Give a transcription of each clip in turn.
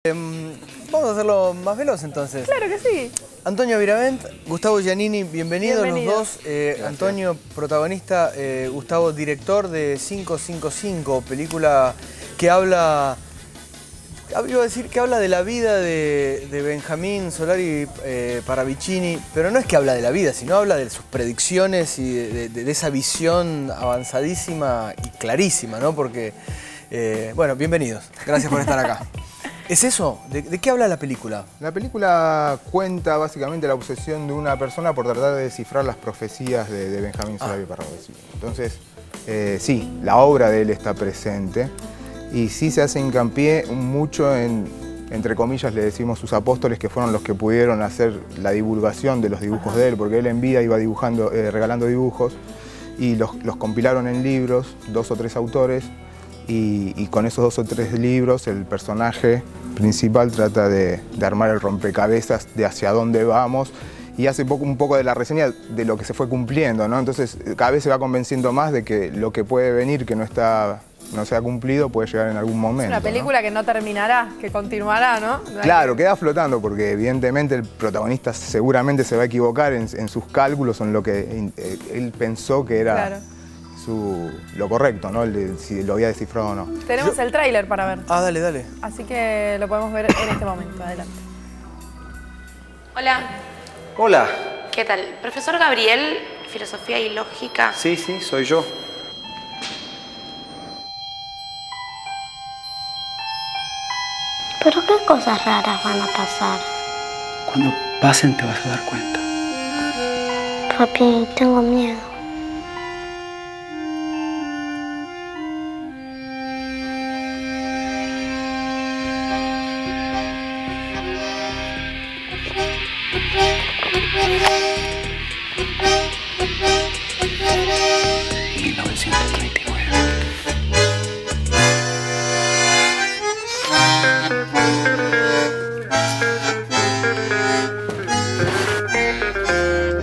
Vamos a hacerlo más veloz entonces. Claro que sí. Antonio Viravent, Gustavo Giannini, bienvenidos los dos. Antonio, protagonista, Gustavo, director de 555, película que habla... Iba a decir que habla de la vida de Benjamín Solari Paravicini, pero no es que habla de la vida, sino habla de sus predicciones y de esa visión avanzadísima y clarísima, ¿no? Porque, bueno, bienvenidos. Gracias por estar acá. ¿Es eso? ¿De qué habla la película? La película cuenta básicamente la obsesión de una persona por tratar de descifrar las profecías de Benjamín Solari Paravicini. Entonces, sí, la obra de él está presente y sí se hace hincapié mucho en, entre comillas le decimos, sus apóstoles, que fueron los que pudieron hacer la divulgación de los dibujos de él, porque él en vida iba dibujando, regalando dibujos y los compilaron en libros, 2 o 3 autores. Y con esos 2 o 3 libros el personaje principal trata de armar el rompecabezas de hacia dónde vamos y hace un poco de la reseña de lo que se fue cumpliendo, ¿no? Entonces cada vez se va convenciendo más de que lo que puede venir que no se ha cumplido puede llegar en algún momento. Es una película, ¿no?, que no terminará, que continuará, ¿no? Claro, queda flotando porque evidentemente el protagonista seguramente se va a equivocar en sus cálculos o en lo que él pensó que era... Claro. Lo correcto, ¿no? Si lo había descifrado o no. Tenemos el tráiler para ver. Ah, dale, dale. Así que lo podemos ver en este momento. Adelante. Hola. Hola. ¿Qué tal? Profesor Gabriel, Filosofía y Lógica. Sí, soy yo. ¿Pero qué cosas raras van a pasar? Cuando pasen te vas a dar cuenta. Papi, tengo miedo.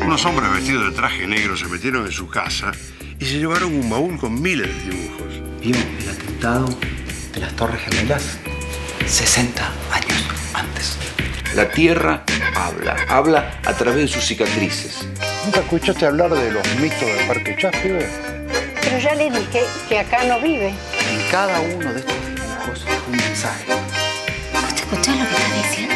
Unos hombres vestidos de traje negro se metieron en su casa y se llevaron un baúl con miles de dibujos. Vimos el atentado de las Torres Gemelas 60 años antes. La Tierra habla a través de sus cicatrices. ¿Nunca escuchaste hablar de los mitos del Parque Chas, pibe? Pero ya le dije que acá no vive. En cada uno de estos dibujos un mensaje. ¿Vos te escuchás lo que está diciendo?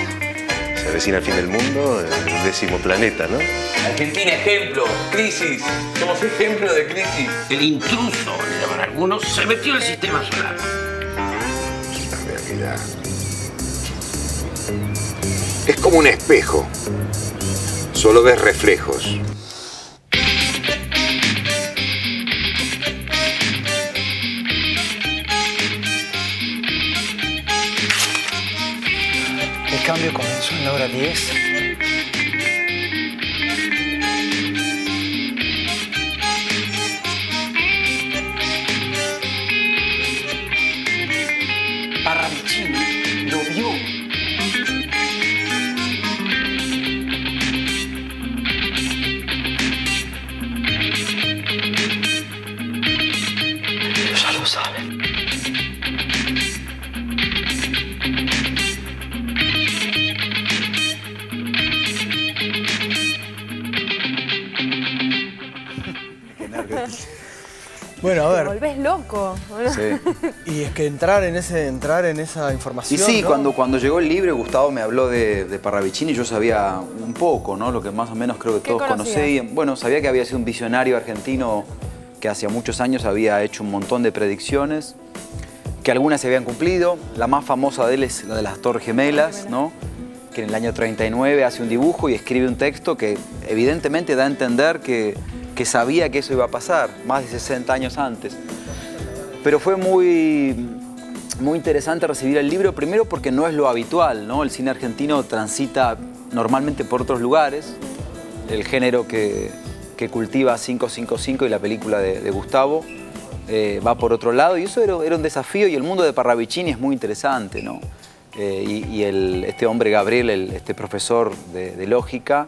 Se avecina el fin del mundo, el 10º planeta, ¿no? Argentina, ejemplo, crisis. Somos ejemplo de crisis. El intruso, le llaman algunos, se metió en el sistema solar. La realidad es como un espejo. Solo ves reflejos. El cambio comenzó en la hora 10. Paravicini lo vio. Ya lo saben. Bueno, a ver. Te volvés loco. Sí. Y es que entrar en esa información. Y sí, ¿no? cuando llegó el libro, Gustavo me habló de Paravicini, yo sabía un poco, ¿no? Lo que más o menos creo que todos conocían. Bueno, sabía que había sido un visionario argentino que hacía muchos años había hecho un montón de predicciones, que algunas se habían cumplido. La más famosa de él es la de las Torres Gemelas, ¿no? Que en el año 39 hace un dibujo y escribe un texto que evidentemente da a entender que sabía que eso iba a pasar, más de 60 años antes. Pero fue muy interesante recibir el libro, primero porque no es lo habitual, ¿no? El cine argentino transita normalmente por otros lugares. El género que cultiva 555 y la película de Gustavo va por otro lado, y eso era un desafío, y el mundo de Paravicini es muy interesante, ¿no? Este hombre Gabriel, este profesor de lógica,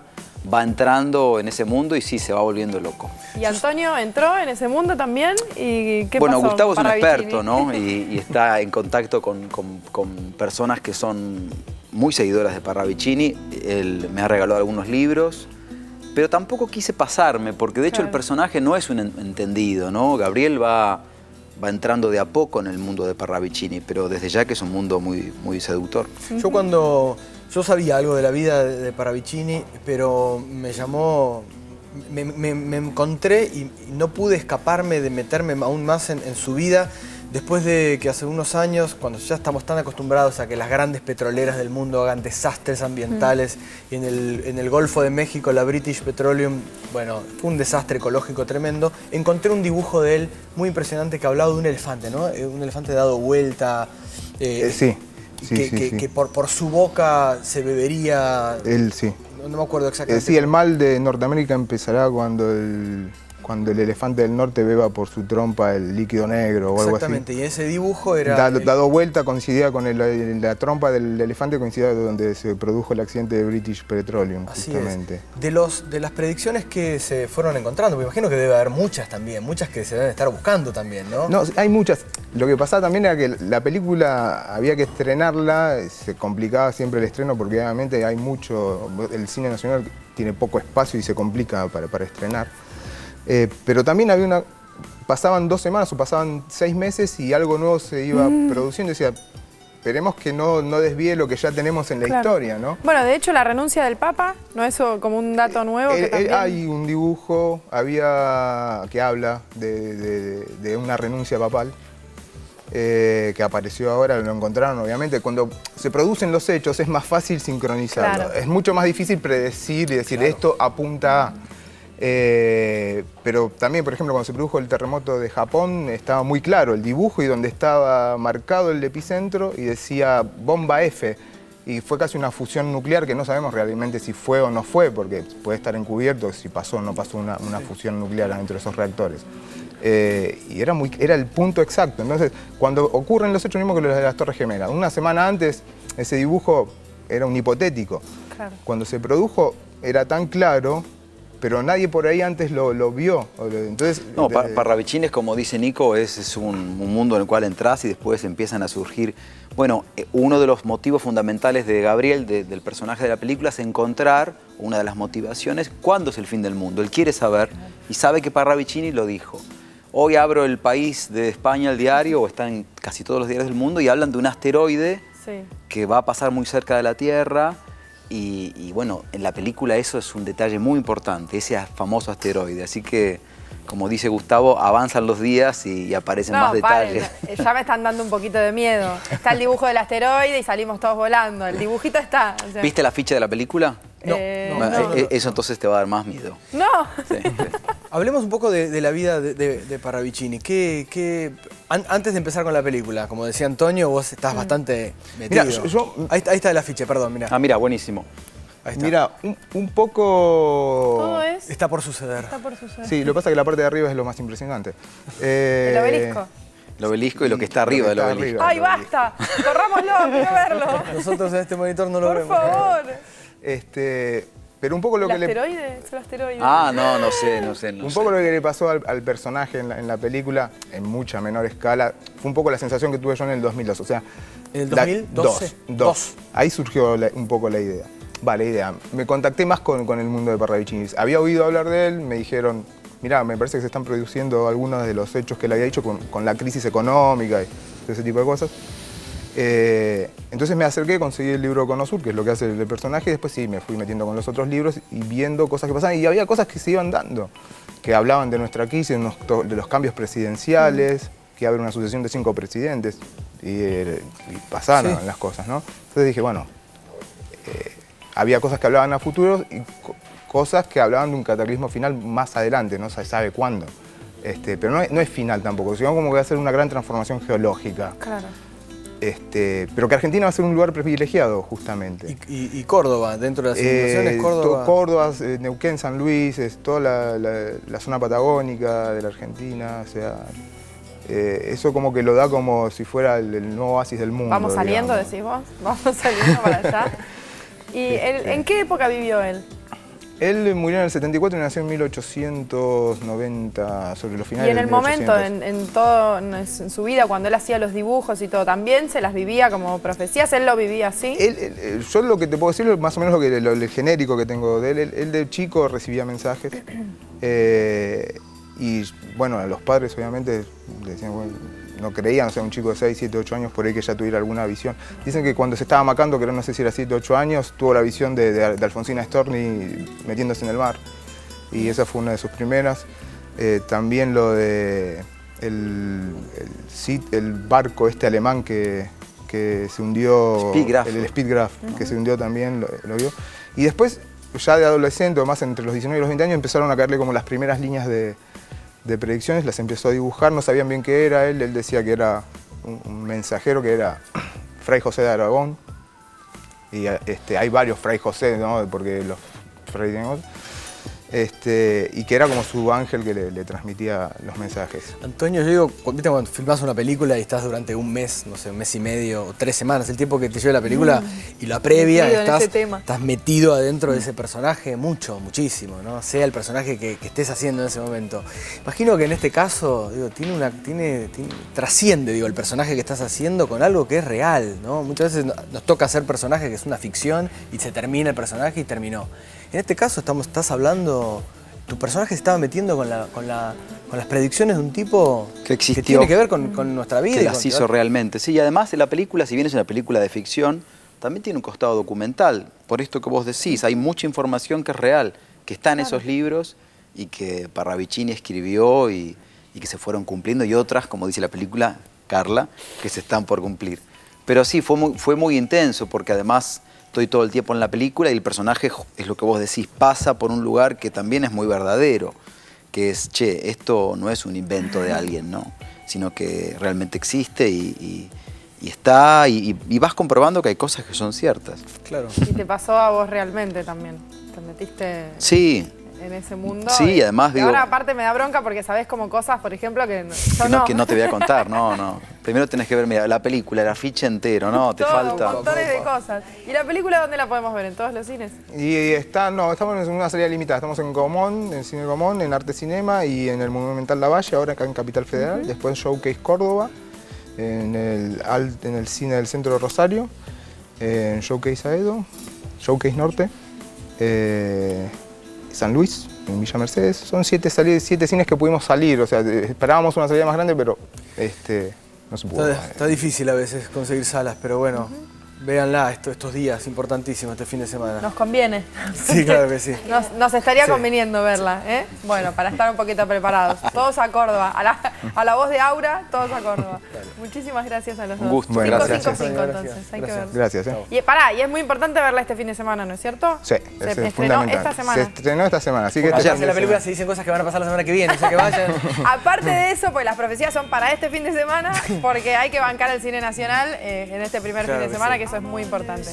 va entrando en ese mundo y sí, se va volviendo loco. ¿Y Antonio entró en ese mundo también? ¿Y qué pasó? Bueno, Gustavo es un Parravicini? experto, ¿no? Y está en contacto con personas que son muy seguidoras de Parravicini. Él me ha regalado algunos libros, pero tampoco quise pasarme, porque de hecho el personaje no es un entendido, ¿no? Gabriel va entrando de a poco en el mundo de Parravicini, pero desde ya que es un mundo muy, muy seductor. Yo sabía algo de la vida de Parravicini, pero me llamó, me encontré y no pude escaparme de meterme aún más en su vida, después de que hace unos años, cuando ya estamos tan acostumbrados a que las grandes petroleras del mundo hagan desastres ambientales, y en el Golfo de México, la British Petroleum, bueno, fue un desastre ecológico tremendo, encontré un dibujo de él muy impresionante que hablaba de un elefante, ¿no? Un elefante dado vuelta. Que por su boca se bebería... No me acuerdo exactamente. Sí, el mal de Norteamérica empezará cuando el elefante del norte beba por su trompa el líquido negro o algo así. Exactamente, y ese dibujo era... Dado vuelta coincidía con la trompa del elefante, coincidía donde se produjo el accidente de British Petroleum, justamente. De las predicciones que se fueron encontrando, me imagino que debe haber muchas también, muchas que se deben estar buscando también, ¿no? No, hay muchas. Lo que pasaba también era que la película había que estrenarla, se complicaba siempre el estreno porque obviamente hay mucho... El cine nacional tiene poco espacio y se complica para estrenar. Pero también pasaban 2 semanas o pasaban 6 meses y algo nuevo se iba produciendo. Decía, esperemos que no desvíe lo que ya tenemos en la historia, ¿no? Bueno, de hecho, la renuncia del Papa, ¿no es como un dato nuevo? Que también... Hay un dibujo que habla de una renuncia papal. Que apareció ahora, lo encontraron obviamente. Cuando se producen los hechos es más fácil sincronizarlo. Claro. Es mucho más difícil predecir y decir esto apunta a... pero también, por ejemplo, cuando se produjo el terremoto de Japón, estaba muy claro el dibujo y donde estaba marcado el epicentro y decía bomba F. Y fue casi una fusión nuclear que no sabemos realmente si fue o no fue, porque puede estar encubierto si pasó o no pasó una fusión nuclear dentro de esos reactores. Y era el punto exacto. Entonces, cuando ocurren los hechos, mismo que los de las Torres Gemelas, una semana antes ese dibujo era un hipotético. Claro. Cuando se produjo era tan claro, pero nadie por ahí antes lo vio. Entonces, no, Parravicini es como dice Nico, es un mundo en el cual entras y después empiezan a surgir... Bueno, uno de los motivos fundamentales de Gabriel, del personaje de la película, es encontrar una de las motivaciones, ¿cuándo es el fin del mundo? Él quiere saber y sabe que Parravicini lo dijo. Hoy abro El País de España, el diario, o está en casi todos los diarios del mundo, y hablan de un asteroide que va a pasar muy cerca de la Tierra. Y bueno, en la película eso es un detalle muy importante, ese famoso asteroide. Así que, como dice Gustavo, avanzan los días y aparecen más detalles. Ya me están dando un poquito de miedo. Está el dibujo del asteroide y salimos todos volando. El dibujito está. O sea... ¿Viste la ficha de la película? No. Eso entonces te va a dar más miedo. No. Sí. Hablemos un poco de la vida de Parravicini. Antes de empezar con la película, como decía Antonio, vos estás bastante metido. Mirá, ahí está el afiche, perdón, mirá. Ah, mira, buenísimo. Ahí está. Mira, un poco... ¿Todo es? Está por suceder. Está por suceder. Sí, lo que pasa es que la parte de arriba es lo más impresionante. ¿El obelisco? El obelisco y lo que está arriba del obelisco. ¡Ay, basta! ¡Corrámoslo! ¡Quiero verlo! Nosotros en este monitor no lo vemos. ¡Por favor! Pero un poco lo que ¿Asteroide? ¿Es el asteroide? Ah, no sé. Un poco lo que le pasó al personaje en la película, en mucha menor escala, fue un poco la sensación que tuve yo en el 2002. O sea, ¿en el 2012? Dos. Ahí surgió un poco la idea. Me contacté más con el mundo de Parravicini. Había oído hablar de él, me dijeron, mirá, me parece que se están produciendo algunos de los hechos que él había dicho con la crisis económica y ese tipo de cosas. Entonces me acerqué, conseguí el libro Cono Sur, que es lo que hace el personaje, y después sí, me fui metiendo con los otros libros y viendo cosas que pasaban. Y había cosas que se iban dando, que hablaban de nuestra crisis, de los cambios presidenciales, que iba a haber una sucesión de 5 presidentes, y pasaron las cosas, ¿no? Entonces dije, bueno, había cosas que hablaban a futuro y cosas que hablaban de un cataclismo final más adelante, no se sabe cuándo. Pero no es final tampoco, sino como que va a ser una gran transformación geológica. Claro. Pero que Argentina va a ser un lugar privilegiado, justamente. Y Córdoba, dentro de las inundaciones, Córdoba, Neuquén, San Luis, toda la zona patagónica de la Argentina, o sea... eso como que lo da como si fuera el nuevo oasis del mundo. ¿Vamos saliendo, decís vos? ¿Vamos saliendo para allá? ¿Y en qué época vivió él? Él murió en el 74 y nació en 1890, sobre los finales y en el del momento, 1800. en su vida, cuando él hacía los dibujos y todo, ¿también se las vivía como profecías? ¿Él lo vivía así? Yo lo que te puedo decir es más o menos el genérico que tengo de él. Él de chico recibía mensajes y bueno, los padres obviamente decían, bueno, no creían, o sea, un chico de 6, 7, 8 años por ahí que ya tuviera alguna visión. Dicen que cuando se estaba amacando, que no sé si era 7, 8 años, tuvo la visión de Alfonsina Storni metiéndose en el mar. Y esa fue una de sus primeras. También lo de el barco este alemán que se hundió, el Speedgraph, que se hundió también, lo vio. Y después, ya de adolescente, o más entre los 19 y los 20 años, empezaron a caerle como las primeras líneas de predicciones, las empezó a dibujar, no sabían bien qué era él decía que era un mensajero, que era Fray José de Aragón, y hay varios Fray José, ¿no? Porque los Fray tenemos, y que era como su ángel que le transmitía los mensajes. Antonio, yo digo, ¿viste cuando filmás una película y estás durante un mes, no sé, un mes y medio o 3 semanas, el tiempo que te lleva la película y la previa, estás metido adentro de ese personaje muchísimo, ¿no? Sea el personaje que estés haciendo en ese momento. Imagino que en este caso, digo, trasciende, digo, el personaje que estás haciendo con algo que es real, ¿no? Muchas veces nos toca hacer personajes que es una ficción y se termina el personaje y terminó. En este caso estás hablando, tu personaje se estaba metiendo con las predicciones de un tipo que existió, que tiene que ver con nuestra vida. Que las hizo realmente, sí, y además la película, si bien es una película de ficción, también tiene un costado documental. Por esto que vos decís, hay mucha información que es real, que está en esos libros y que Parravicini escribió y que se fueron cumpliendo, y otras, como dice la película, Carla, que se están por cumplir. Pero sí, fue muy intenso, porque además estoy todo el tiempo en la película y el personaje, es lo que vos decís, pasa por un lugar que también es muy verdadero, que es, che, esto no es un invento de alguien, ¿no? Sino que realmente existe y está, y vas comprobando que hay cosas que son ciertas. Claro. Y te pasó a vos realmente también, te metiste... Sí. En ese mundo. Sí, y además digo... Ahora aparte me da bronca porque sabés como cosas, por ejemplo, que no te voy a contar, no. Primero tenés que ver, mira, la película, el afiche entero, ¿no? Te falta... montones de cosas. ¿Y la película dónde la podemos ver? ¿En todos los cines? Y estamos en una salida limitada. Estamos en Comón, en Cine Comón, en Arte Cinema y en el Monumental Lavalle, ahora acá en Capital Federal. Después Showcase Córdoba, en el cine del Centro de Rosario, en Showcase Aedo, Showcase Norte, San Luis, en Villa Mercedes. Son 7 cines que pudimos salir, o sea, esperábamos una salida más grande, pero no se pudo. Está difícil a veces conseguir salas, pero bueno, véanla estos días importantísimos, este fin de semana. Nos conviene. Sí, claro que sí. Nos estaría conveniendo verla, ¿eh? Bueno, para estar un poquito preparados. Todos a Córdoba, a la voz de Aura, todos a Córdoba. Muchísimas gracias a los dos. Un gusto. Bueno, 555 entonces, hay que verla. Gracias. Y es muy importante verla este fin de semana, ¿no es cierto? Sí, se estrenó esta semana. Se estrenó esta semana, así que... En la película se dicen cosas que van a pasar la semana que viene, o sea que vayan. Aparte de eso, pues las profecías son para este fin de semana, porque hay que bancar el cine nacional en este primer fin de semana, que eso es muy importante.